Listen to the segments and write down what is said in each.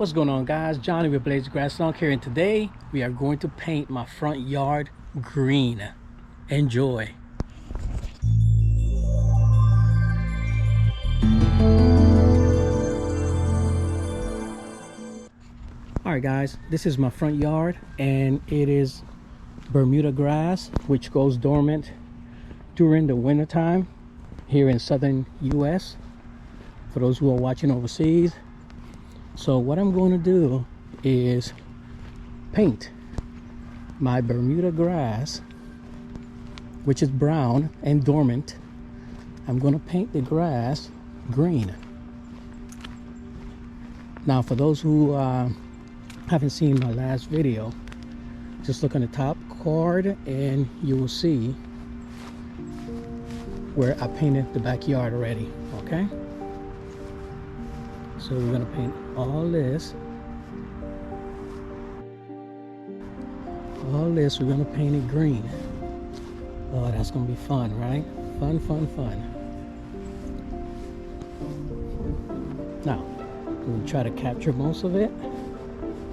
What's going on, guys? Johnny with Blaze Grass Long here, and today we are going to paint my front yard green. Enjoy. Alright guys, this is my front yard and it is Bermuda grass, which goes dormant during the winter time here in southern US for those who are watching overseas. So what I'm going to do is paint my Bermuda grass, which is brown and dormant. I'm going to paint the grass green. Now for those who haven't seen my last video, just look on the top card and you will see where I painted the backyard already. Okay, so we're gonna paint all this. We're gonna paint it green. Oh, that's gonna be fun, right? Fun. Now we're gonna try to capture most of it,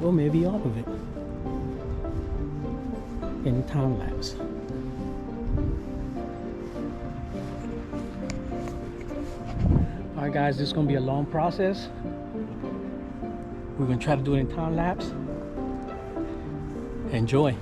or maybe all of it, in time lapse. Alright guys, this is going to be a long process. We're going to try to do it in time lapse. Enjoy.